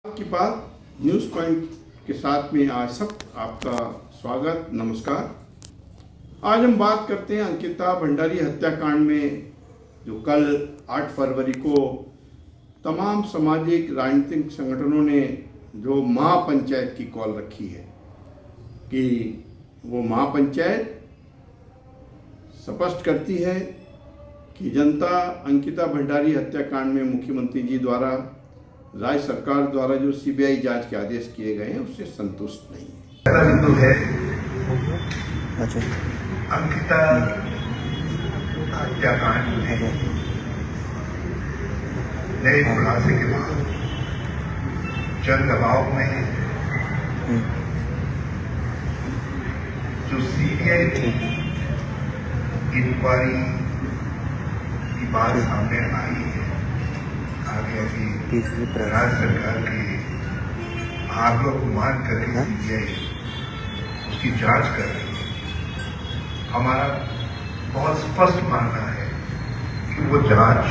की बात news point के साथ में आज सब आपका स्वागत, नमस्कार। आज हम बात करते हैं अंकिता भंडारी हत्याकांड में जो कल 8 फरवरी को तमाम सामाजिक राजनीतिक संगठनों ने जो महापंचायत की कॉल रखी है कि वो महापंचायत स्पष्ट करती है कि जनता अंकिता भंडारी हत्याकांड में मुख्यमंत्री जी द्वारा, राज्य सरकार द्वारा जो सीबीआई जांच के आदेश किए गए हैं उससे संतुष्ट नहीं है। बिंदु है अच्छा अंकिता हत्याकांड में नए खुलासे के बाद जन दबाव में है। जो सीबीआई इंक्वायरी की बात सामने आई है, आगे अभी राज्य सरकार के आरोप को मान करके सीबीआई उसकी जांच कर रही है। हमारा बहुत स्पष्ट मानना है कि वो जांच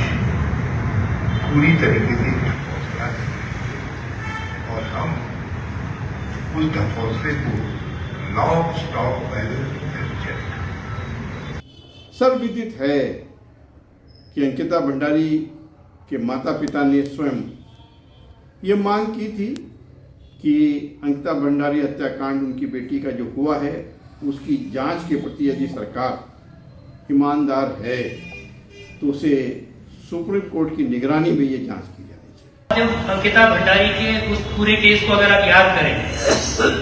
पूरी तरीके से ढकोसला है और हम उस ढकोसले को लॉक स्टॉक बैलेंस सर्वविदित है कि अंकिता भंडारी के माता पिता ने स्वयं ये मांग की थी कि अंकिता भंडारी हत्याकांड उनकी बेटी का जो हुआ है उसकी जांच के प्रति यदि सरकार ईमानदार है तो उसे सुप्रीम कोर्ट की निगरानी में ये जांच की जानी चाहिए। जब अंकिता भंडारी के उस पूरे केस को अगर आप याद करें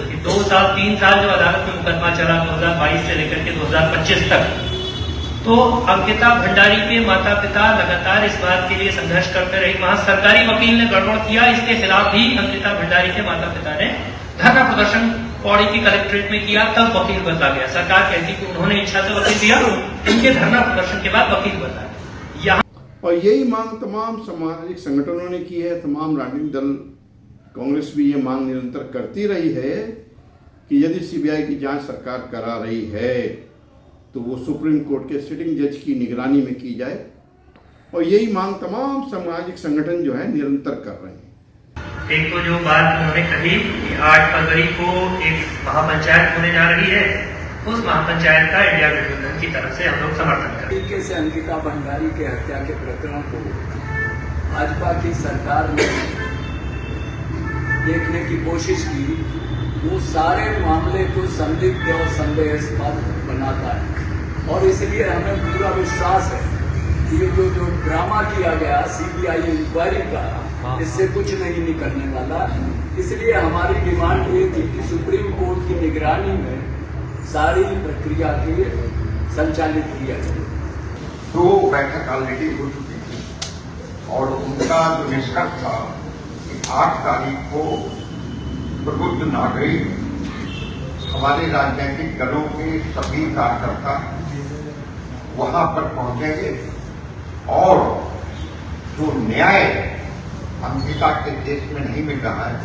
कि 2 साल 3 साल जो अदालत में मुकदमा चला 2022 से लेकर के 2025 तक, तो अंकिता भंडारी के माता पिता लगातार इस बात के लिए संघर्ष करते रहे। वहां सरकारी वकील ने गड़बड़ किया, इसके खिलाफ भी अंकिता भंडारी के माता पिता ने धरना प्रदर्शन पौड़ी की कलेक्ट्रेट में किया। तब वकील बदला गया। सरकार कहती कि उन्होंने इच्छा से वकील दिया, इनके धरना प्रदर्शन के बाद वकील बदला। यहाँ और यही मांग तमाम सामाजिक संगठनों ने की है। तमाम राजनीतिक दल, कांग्रेस भी ये मांग निरंतर करती रही है कि यदि सीबीआई की जांच सरकार करा रही है तो वो सुप्रीम कोर्ट के सिटिंग जज की निगरानी में की जाए। और यही मांग तमाम सामाजिक संगठन जो है निरंतर कर रहे हैं। एक तो जो बात उन्होंने कही कि 8 फरवरी को एक महापंचायत होने जा रही है, उस महापंचायत का इंडिया गठबंधन की तरफ से हम लोग समर्थन करें। तरीके से अंकिता भंडारी के हत्या के प्रकरण को भाजपा की सरकार ने देखने की कोशिश की, वो सारे मामले को संदिग्ध और संदेहास्पद बनाता है। और इसलिए हमें पूरा विश्वास है कि ये जो ड्रामा किया गया सीबीआई इंक्वायरी का, इससे कुछ नहीं निकलने वाला। इसलिए हमारी डिमांड ये थी कि सुप्रीम कोर्ट की निगरानी में सारी प्रक्रिया के संचालित किया जाए। 2 बैठक ऑलरेडी हो चुकी थी और उनका जो निष्कर्ष था कि 8 तारीख को प्रबुद्ध नागरिक, हमारे राजनीतिक दलों के सभी कार्यकर्ता वहां पर पहुंचेंगे और जो न्याय अंकिता के केस में नहीं मिल रहा है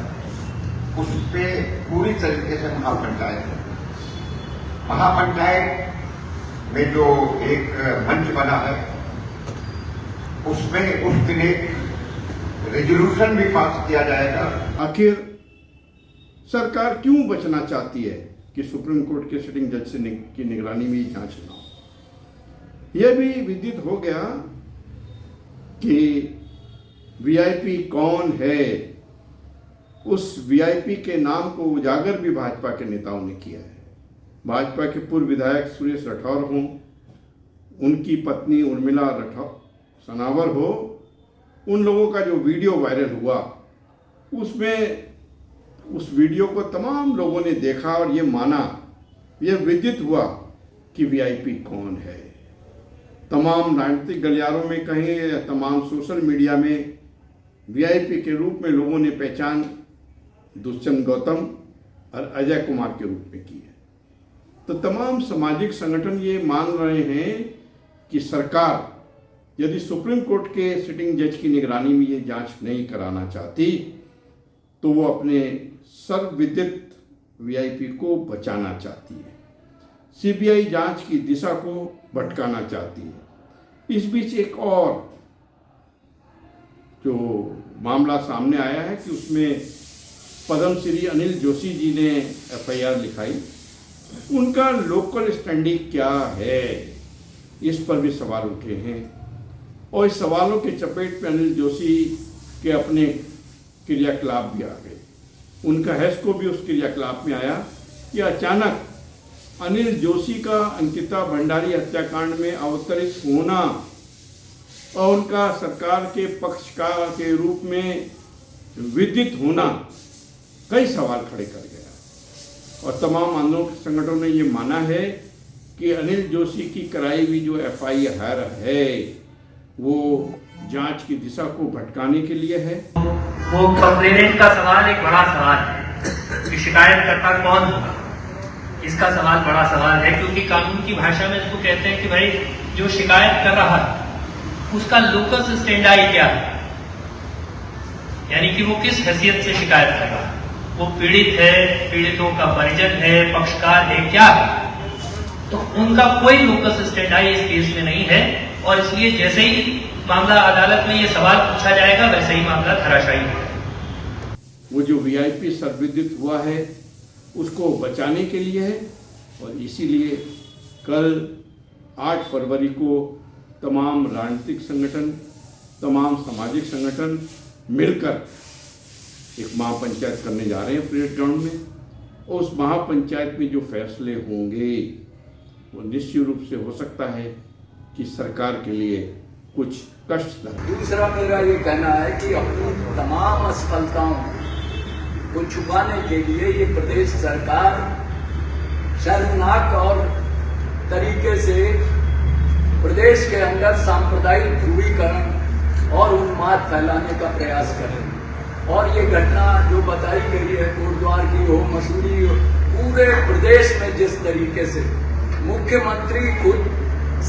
उस पे पूरी तरीके से महापंचायत में जो एक मंच बना है उसमें उस दिन एक रेजोल्यूशन भी पास किया जाएगा। आखिर सरकार क्यों बचना चाहती है कि सुप्रीम कोर्ट के सिटिंग जज से की निगरानी में जांच न हो? यह भी विदित हो गया कि वीआईपी कौन है। उस वीआईपी के नाम को उजागर भी भाजपा के नेताओं ने किया है। भाजपा के पूर्व विधायक सुरेश राठौर हों, उनकी पत्नी उर्मिला सनावर हो, उन लोगों का जो वीडियो वायरल हुआ उसमें उस वीडियो को तमाम लोगों ने देखा और ये माना, यह विदित हुआ कि वीआईपी कौन है। तमाम राजनीतिक गलियारों में कहें या तमाम सोशल मीडिया में वीआईपी के रूप में लोगों ने पहचान दुष्यंत गौतम और अजय कुमार के रूप में की है। तो तमाम सामाजिक संगठन ये मान रहे हैं कि सरकार यदि सुप्रीम कोर्ट के सिटिंग जज की निगरानी में ये जांच नहीं कराना चाहती तो वो अपने सर्वविदित वीआईपी को बचाना चाहती है, सीबीआई जांच की दिशा को भटकाना चाहती है। इस बीच एक और जो मामला सामने आया है कि उसमें पद्मश्री अनिल जोशी जी ने FIR लिखाई, उनका लोकल स्टैंडिंग क्या है, इस पर भी सवाल उठे हैं। और इस सवालों के चपेट में अनिल जोशी के अपने क्रियाकलाप भी आ गए। उनका हैस्को भी उस क्रियाकलाप में आया कि अचानक अनिल जोशी का अंकिता भंडारी हत्याकांड में अवतरित होना और उनका सरकार के पक्षकार के रूप में विदित होना कई सवाल खड़े कर गया। और तमाम आंदोलन संगठनों ने ये माना है कि अनिल जोशी की कराई हुई जो FIR है वो जांच की दिशा को भटकाने के लिए है। वो कंप्लेनेंट का सवाल एक बड़ा सवाल है कि शिकायतकर्ता कौन होगा, इसका सवाल बड़ा सवाल है, क्योंकि कानून की भाषा में इसको कहते हैं कि भाई जो शिकायत कर रहा है उसका लोकस स्टैंडाई क्या है, यानी कि वो किस हैसियत से शिकायत कर रहा है, वो पीड़ित है, पीड़ितों का परिजन है, पक्षकार है, क्या है। तो उनका कोई लोकस स्टैंडाई इस केस में नहीं है और इसलिए जैसे ही मामला अदालत में ये सवाल पूछा जाएगा वैसे ही मामला धराशायी होगा। वो जो VIP सर्वविदित हुआ है उसको बचाने के लिए है और इसीलिए कल 8 फरवरी को तमाम राजनीतिक संगठन, तमाम सामाजिक संगठन मिलकर एक महापंचायत करने जा रहे हैं परेड ग्राउंड में। और उस महापंचायत में जो फैसले होंगे वो निश्चित रूप से हो सकता है कि सरकार के लिए कुछ कष्टदायक। दूसरा मेरा ये कहना है कि अपनी तमाम असफलताओं को छुपाने के लिए ये प्रदेश सरकार शर्मनाक और तरीके से प्रदेश के अंदर सांप्रदायिक ध्रुवीकरण और उन्माद फैलाने का प्रयास कर रही है। और ये घटना जो बताई गई है कोटद्वार की हो, मसूरी हो, पूरे प्रदेश में जिस तरीके से मुख्यमंत्री खुद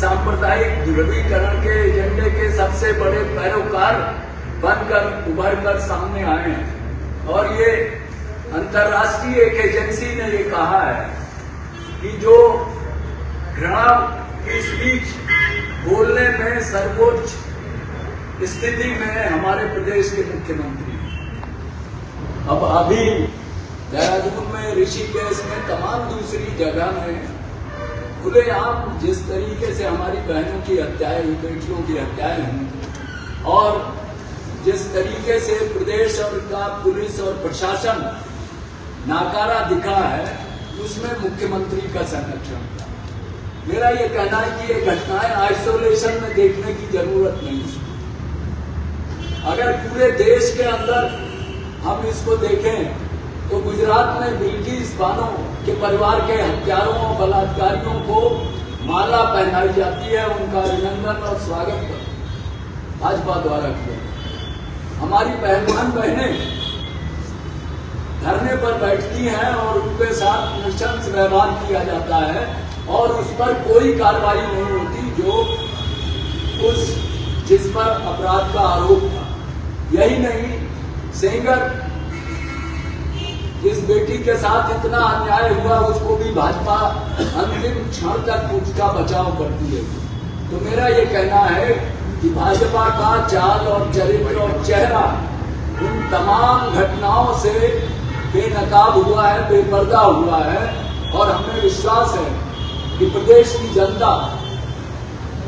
सांप्रदायिक ध्रुवीकरण के एजेंडे के सबसे बड़े पैरोकार बनकर उभर कर सामने आए हैं। और ये अंतर्राष्ट्रीय एक एजेंसी ने ये कहा है कि जो घृणा की स्पीच बोलने में सर्वोच्च स्थिति में हमारे प्रदेश के मुख्यमंत्री। अब अभी देहरादून में, ऋषिकेश में, तमाम दूसरी जगह में खुलेआम जिस तरीके से हमारी बहनों की हत्याएं हुई, बेटियों की हत्याएं हुई और जिस तरीके से प्रदेश और का पुलिस और प्रशासन नाकारा दिखा है, उसमें मुख्यमंत्री का संरक्षण था। मेरा ये कहना है कि ये घटनाएं आइसोलेशन में देखने की जरूरत नहीं है। अगर पूरे देश के अंदर हम इसको देखें तो गुजरात में बिल्किस बानो के परिवार के हत्यारों और बलात्कारियों को माला पहनाई जाती है, उनका अभिनंदन और स्वागत भाजपा द्वारा किया। हमारी पहलवान बहनें धरने पर बैठती हैं और उनके साथ नृशंस व्यवहार किया जाता है और उस पर कोई कार्रवाई नहीं होती जो जिस पर अपराध का आरोप था। यही नहीं, सेंगर जिस बेटी के साथ इतना अन्याय हुआ उसको भी भाजपा अंतिम क्षण तक उसका बचाव करती है। तो मेरा ये कहना है कि भाजपा का चाल और चरित्र और चेहरा उन तमाम घटनाओं से बेनकाब हुआ है, बेपर्दा हुआ है और हमें विश्वास है कि प्रदेश की जनता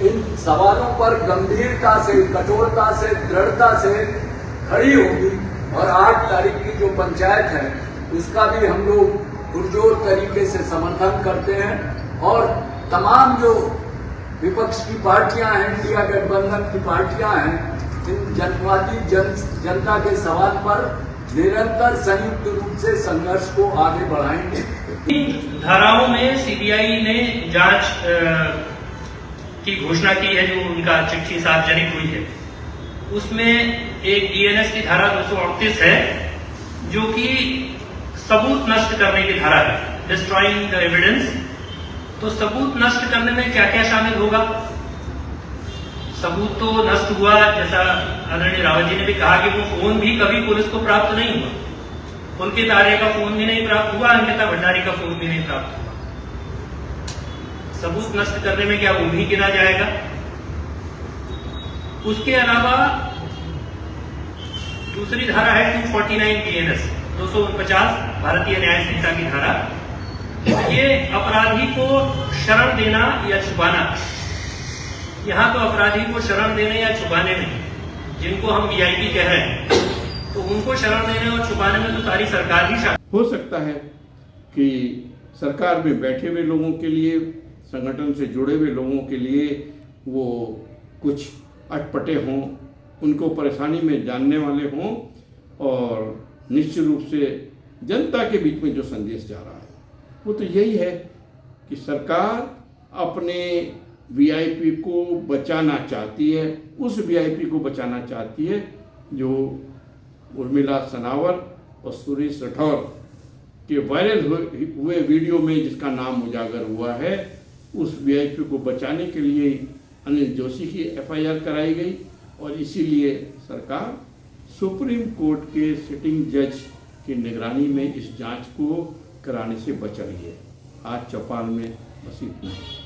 इन सवालों पर गंभीरता से, कठोरता से, दृढ़ता से खड़ी होगी और 8 तारीख की जो पंचायत है उसका भी हम लोग पुरजोर तरीके से समर्थन करते हैं। और तमाम जो विपक्ष की पार्टियां हैं, इंडिया गठबंधन की पार्टियां हैं, इन जनवादी जनता के सवाल पर निरंतर संयुक्त रूप से संघर्ष को आगे बढ़ाएंगे। धाराओं में सीबीआई ने जांच की घोषणा की है, जो उनका चिट्ठी सार्वजनिक हुई है उसमें एक DNS की धारा 238 है जो कि सबूत नष्ट करने की धारा है, डिस्ट्रॉइंग द एविडेंस। तो सबूत नष्ट करने में क्या क्या शामिल होगा? सबूत तो नष्ट हुआ, जैसा आदरणीय रावत जी ने भी कहा कि वो फोन भी कभी पुलिस को प्राप्त नहीं हुआ, उनके तारे का फोन भी नहीं प्राप्त हुआ, अंकिता भंडारी का फोन भी नहीं प्राप्त हुआ। सबूत नष्ट करने में क्या वो भी गिना जाएगा? उसके अलावा दूसरी धारा है 249 BNS 249 भारतीय न्याय संहिता की धारा, ये अपराधी को शरण देना या छुपाना। यहाँ तो अपराधी को शरण देने या छुपाने में, जिनको हम वीआईपी कह रहे हैं, तो उनको शरण देने और छुपाने में तो सारी सरकार ही शामिल। हो सकता है कि सरकार में बैठे हुए लोगों के लिए, संगठन से जुड़े हुए लोगों के लिए वो कुछ अटपटे हों, उनको परेशानी में जानने वाले हों, और निश्चित रूप से जनता के बीच में जो संदेश जा रहा है वो तो यही है कि सरकार अपने वीआईपी को बचाना चाहती है, उस वीआईपी को बचाना चाहती है जो उर्मिला सनावर और सुरेश राठौर के वायरल हुए वीडियो में जिसका नाम उजागर हुआ है, उस वीआईपी को बचाने के लिए अनिल जोशी की एफआईआर कराई गई, और इसीलिए सरकार सुप्रीम कोर्ट के सिटिंग जज की निगरानी में इस जांच को कराने से बच रही है। आज चौपाल में बस इतना ही।